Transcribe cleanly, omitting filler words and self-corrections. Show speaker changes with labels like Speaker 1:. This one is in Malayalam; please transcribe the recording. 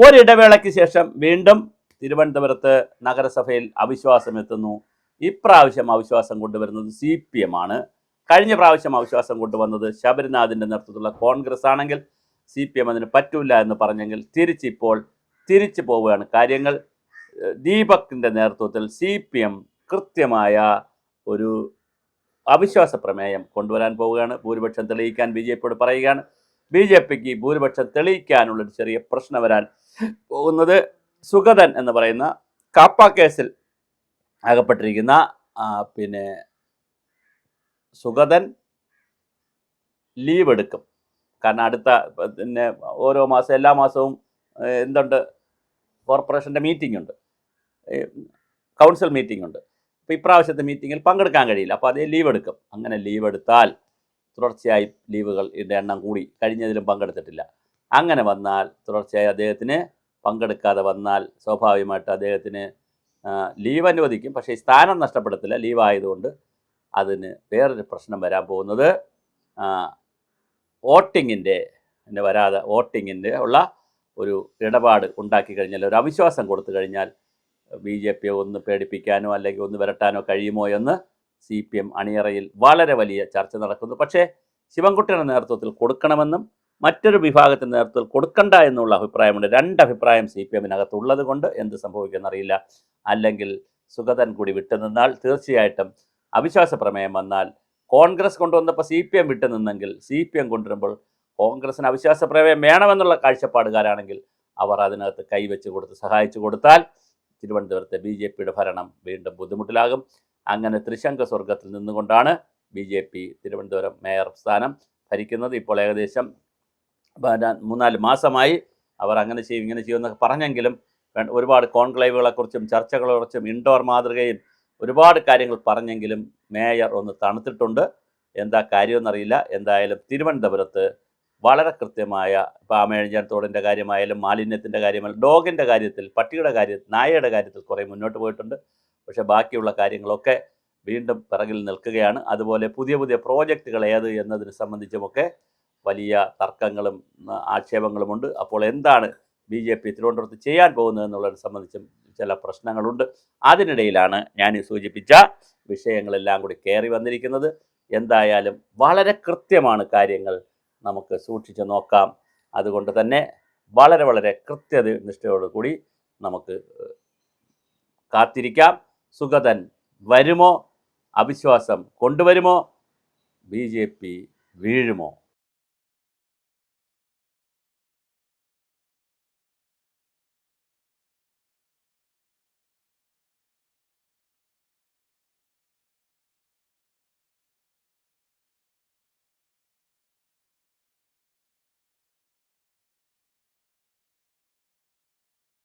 Speaker 1: ഒരിടവേളയ്ക്ക് ശേഷം വീണ്ടും തിരുവനന്തപുരത്ത് നഗരസഭയിൽ അവിശ്വാസം എത്തുന്നു. ഇപ്രാവശ്യം അവിശ്വാസം കൊണ്ടുവരുന്നത് CPM ആണ്. കഴിഞ്ഞ പ്രാവശ്യം അവിശ്വാസം കൊണ്ടുവന്നത് ശബരിനാഥിൻ്റെ നേതൃത്വത്തിലുള്ള കോൺഗ്രസ് ആണെങ്കിൽ CPM അതിന് പറ്റൂല എന്ന് പറഞ്ഞെങ്കിൽ തിരിച്ചിപ്പോൾ തിരിച്ചു പോവുകയാണ് കാര്യങ്ങൾ. ദീപകിൻ്റെ നേതൃത്വത്തിൽ CPM കൃത്യമായ ഒരു അവിശ്വാസ പ്രമേയം കൊണ്ടുവരാൻ പോവുകയാണ്. ഭൂരിപക്ഷം തെളിയിക്കാൻ BJPയോട് പറയുകയാണ്. BJPക്ക് ഭൂരിപക്ഷം തെളിയിക്കാനുള്ളൊരു ചെറിയ പ്രശ്നം വരാൻ പോകുന്നത് സുഗതൻ എന്ന് പറയുന്ന കാപ്പ കേസിൽ അകപ്പെട്ടിരിക്കുന്ന സുഗതൻ ലീവ് എടുക്കും. കാരണം അടുത്ത ഓരോ മാസം എല്ലാ മാസവും എന്തുണ്ട്, കോർപ്പറേഷൻ്റെ മീറ്റിംഗ് ഉണ്ട്, കൗൺസിൽ മീറ്റിംഗ് ഉണ്ട്. അപ്പോൾ ഇപ്രാവശ്യത്തെ മീറ്റിങ്ങിൽ പങ്കെടുക്കാൻ കഴിയില്ല. അപ്പോൾ അതേ ലീവ് എടുക്കും. അങ്ങനെ ലീവ് എടുത്താൽ തുടർച്ചയായി ലീവുകൾ എണ്ണം കൂടി, കഴിഞ്ഞതിലും പങ്കെടുത്തിട്ടില്ല. അങ്ങനെ വന്നാൽ തുടർച്ചയായി അദ്ദേഹത്തിന് പങ്കെടുക്കാതെ വന്നാൽ സ്വാഭാവികമായിട്ട് അദ്ദേഹത്തിന് ലീവ് അനുവദിക്കും. പക്ഷേ ഈ സ്ഥാനം നഷ്ടപ്പെടത്തില്ല. ലീവായതുകൊണ്ട് അതിന് വേറൊരു പ്രശ്നം വരാൻ പോകുന്നത് വോട്ടിങ്ങിൻ്റെ ഉള്ള ഒരു ഇടപാട് ഉണ്ടാക്കി കഴിഞ്ഞാൽ, ഒരു അവിശ്വാസം കൊടുത്തു കഴിഞ്ഞാൽ BJPയെ ഒന്ന് പേടിപ്പിക്കാനോ അല്ലെങ്കിൽ ഒന്ന് വിരട്ടാനോ കഴിയുമോ എന്ന് CPM അണിയറയിൽ വളരെ വലിയ ചർച്ച നടക്കുന്നു. പക്ഷേ ശിവൻകുട്ടിയുടെ നേതൃത്വത്തിൽ കൊടുക്കണമെന്നും മറ്റൊരു വിഭാഗത്തിൻ്റെ നേതൃത്വത്തിൽ കൊടുക്കണ്ട എന്നുള്ള അഭിപ്രായമുണ്ട്. രണ്ടഭിപ്രായം CPMനകത്തുള്ളത് കൊണ്ട് എന്ത് സംഭവിക്കുമെന്നറിയില്ല. അല്ലെങ്കിൽ സുഗതൻ കൂടി വിട്ടുനിന്നാൽ തീർച്ചയായിട്ടും അവിശ്വാസ പ്രമേയം വന്നാൽ, കോൺഗ്രസ് കൊണ്ടുവന്നപ്പോൾ CPM വിട്ടുനിന്നെങ്കിൽ CPM കൊണ്ടുവരുമ്പോൾ കോൺഗ്രസിന് അവിശ്വാസ പ്രമേയം വേണമെന്നുള്ള കാഴ്ചപ്പാടുകാരാണെങ്കിൽ അവർ അതിനകത്ത് കൈവച്ച് കൊടുത്ത് സഹായിച്ചു കൊടുത്താൽ തിരുവനന്തപുരത്തെ BJPയുടെ ഭരണം വീണ്ടും ബുദ്ധിമുട്ടിലാകും. അങ്ങനെ ത്രിശങ്ക സ്വർഗത്തിൽ നിന്നുകൊണ്ടാണ് BJP തിരുവനന്തപുരം മേയർ സ്ഥാനം ഭരിക്കുന്നത്. ഇപ്പോൾ ഏകദേശം 3-4 മാസമായി അവർ അങ്ങനെ ചെയ്യും ഇങ്ങനെ ചെയ്യുമെന്നൊക്കെ പറഞ്ഞെങ്കിലും ഒരുപാട് കോൺക്ലേവുകളെക്കുറിച്ചും ചർച്ചകളെക്കുറിച്ചും ഇൻഡോർ മാതൃകയും ഒരുപാട് കാര്യങ്ങൾ പറഞ്ഞെങ്കിലും മേയർ ഒന്ന് തണുത്തിട്ടുണ്ട്. എന്താ കാര്യമെന്നറിയില്ല. എന്തായാലും തിരുവനന്തപുരത്ത് വളരെ കൃത്യമായ, ഇപ്പോൾ ആമേഴഞ്ചാൻ തോടിൻ്റെ കാര്യമായാലും മാലിന്യത്തിൻ്റെ കാര്യമായാലും ഡോഗിൻ്റെ കാര്യത്തിൽ, പട്ടിയുടെ കാര്യത്തിൽ, നായയുടെ കാര്യത്തിൽ കുറേ മുന്നോട്ട് പോയിട്ടുണ്ട്. പക്ഷേ ബാക്കിയുള്ള കാര്യങ്ങളൊക്കെ വീണ്ടും പിറകിൽ നിൽക്കുകയാണ്. അതുപോലെ പുതിയ പുതിയ പ്രോജക്റ്റുകൾ ഏത് എന്നതിനെ സംബന്ധിച്ചുമൊക്കെ വലിയ തർക്കങ്ങളും ആക്ഷേപങ്ങളുമുണ്ട്. അപ്പോൾ എന്താണ് BJP തിരുവനന്തപുരത്ത് ചെയ്യാൻ പോകുന്നത് എന്നുള്ളതിനെ സംബന്ധിച്ചും ചില പ്രശ്നങ്ങളുണ്ട്. അതിനിടയിലാണ് ഞാൻ ഈ സൂചിപ്പിച്ച വിഷയങ്ങളെല്ലാം കൂടി കയറി വന്നിരിക്കുന്നത്. എന്തായാലും വളരെ കൃത്യമാണ് കാര്യങ്ങൾ, നമുക്ക് സൂക്ഷിച്ച് നോക്കാം. അതുകൊണ്ട് തന്നെ വളരെ വളരെ കൃത്യനിഷ്ഠയോടുകൂടി നമുക്ക് കാത്തിരിക്കാം. സുഗതൻ വരുമോ? അവിശ്വാസം കൊണ്ടുവരുമോ? BJP വീഴുമോ?